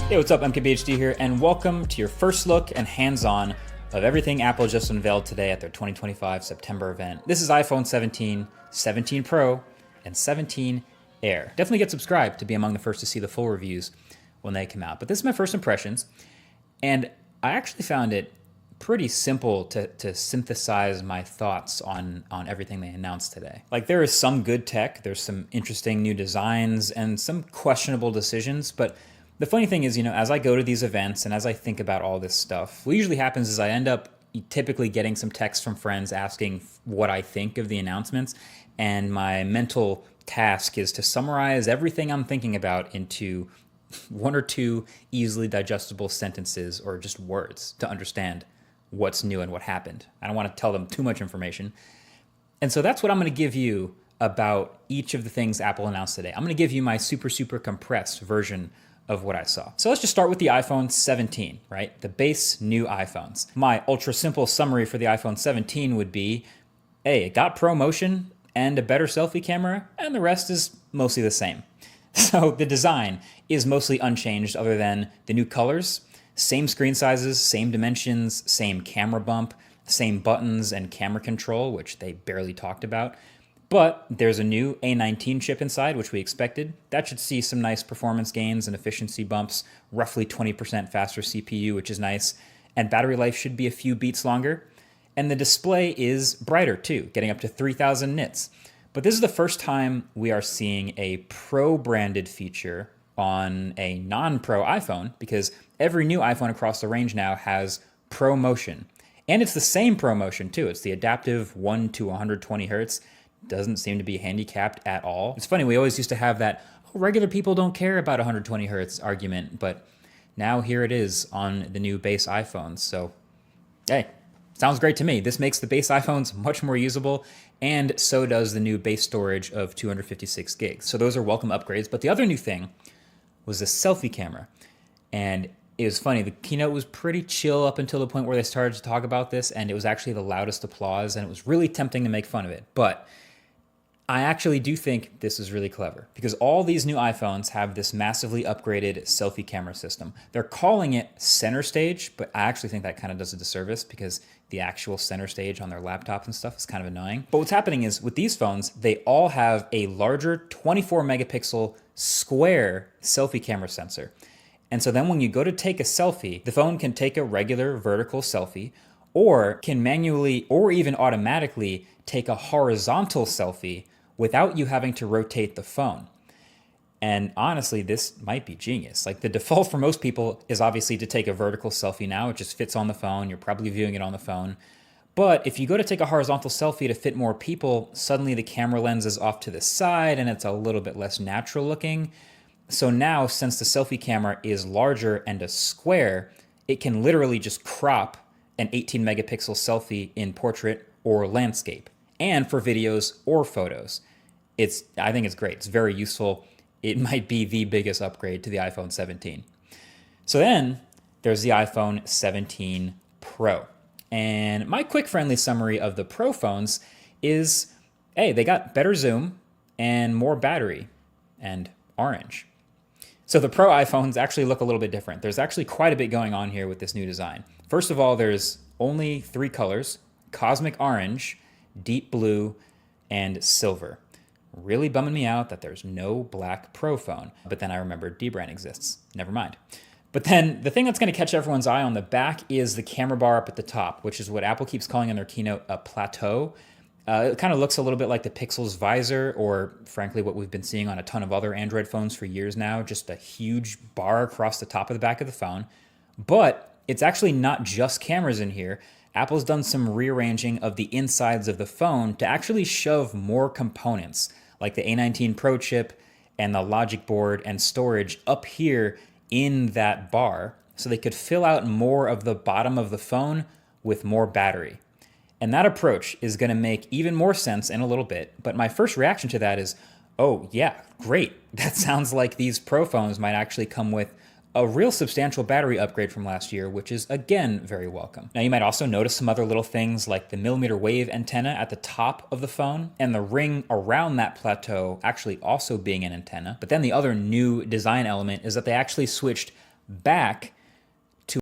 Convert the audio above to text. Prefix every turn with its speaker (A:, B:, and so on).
A: Hey, what's up? MKBHD here, and welcome to your first look and hands-on of everything Apple just unveiled today at their 2025 September event. This is iPhone 17, 17 Pro, and 17 Air. Definitely get subscribed to be among the first to see the full reviews when they come out. But this is my first impressions, and I actually found it pretty simple to synthesize my thoughts on everything they announced today. Like, there is some good tech, there's some interesting new designs, and some questionable decisions, but the funny thing is, as I go to these events and as I think about all this stuff, what usually happens is I end up typically getting some text from friends asking what I think of the announcements, and my mental task is to summarize everything I'm thinking about into one or two easily digestible sentences or just words to understand what's new and what happened. I don't want to tell them too much information. And so that's what I'm going to give you about each of the things Apple announced today. I'm going to give you my super compressed version of what I saw. So let's just start with the iPhone 17, right? The base new iPhones. My ultra simple summary for the iPhone 17 would be, hey, it got ProMotion and a better selfie camera, and the rest is mostly the same. So the design is mostly unchanged other than the new colors, same screen sizes, same dimensions, same camera bump, same buttons and camera control, which they barely talked about. But there's a new A19 chip inside, which we expected. That should see some nice performance gains and efficiency bumps, roughly 20% faster CPU, which is nice. And battery life should be a few beats longer. And the display is brighter too, getting up to 3000 nits. But this is the first time we are seeing a Pro-branded feature on a non-Pro iPhone, because every new iPhone across the range now has ProMotion. And it's the same ProMotion too. It's the adaptive 1 to 120 hertz. Doesn't seem to be handicapped at all. It's funny, we always used to have that, oh, regular people don't care about 120 hertz argument, but now here it is on the new base iPhones. So, hey, sounds great to me. This makes the base iPhones much more usable, and so does the new base storage of 256 gigs. So those are welcome upgrades. But the other new thing was the selfie camera. And it was funny, the keynote was pretty chill up until the point where they started to talk about this, and it was actually the loudest applause, and it was really tempting to make fun of it. But I actually do think this is really clever, because all these new iPhones have this massively upgraded selfie camera system. They're calling it center stage, but I actually think that kind of does a disservice, because the actual center stage on their laptops and stuff is kind of annoying. But what's happening is with these phones, they all have a larger 24 megapixel square selfie camera sensor. And so then when you go to take a selfie, the phone can take a regular vertical selfie, or can manually or even automatically take a horizontal selfie without you having to rotate the phone. And honestly, this might be genius. Like, the default for most people is obviously to take a vertical selfie now. It just fits on the phone. You're probably viewing it on the phone. But if you go to take a horizontal selfie to fit more people, suddenly the camera lens is off to the side and it's a little bit less natural looking. So now, since the selfie camera is larger and a square, it can literally just crop an 18 megapixel selfie in portrait or landscape, and for videos or photos. I think it's great. It's very useful. It might be the biggest upgrade to the iPhone 17. So then there's the iPhone 17 Pro. And my quick friendly summary of the Pro phones is, hey, they got better zoom and more battery and orange. So the Pro iPhones actually look a little bit different. There's actually quite a bit going on here with this new design. First of all, there's only 3 colors: cosmic orange, deep blue, and silver. Really bumming me out that there's no black Pro phone. But then I remembered dbrand exists. Never mind. But then the thing that's going to catch everyone's eye on the back is the camera bar up at the top, which is what Apple keeps calling in their keynote a plateau. It kind of looks a little bit like the Pixel's visor, or frankly what we've been seeing on a ton of other Android phones for years now, just a huge bar across the top of the back of the phone. But it's actually not just cameras in here. Apple's done some rearranging of the insides of the phone to actually shove more components, like the A19 Pro chip and the logic board and storage up here in that bar, so they could fill out more of the bottom of the phone with more battery. And that approach is going to make even more sense in a little bit. But my first reaction to that is, oh yeah, great. That sounds like these Pro phones might actually come with a real substantial battery upgrade from last year, which is again very welcome. Now you might also notice some other little things like the millimeter wave antenna at the top of the phone and the ring around that plateau actually also being an antenna. But then the other new design element is that they actually switched back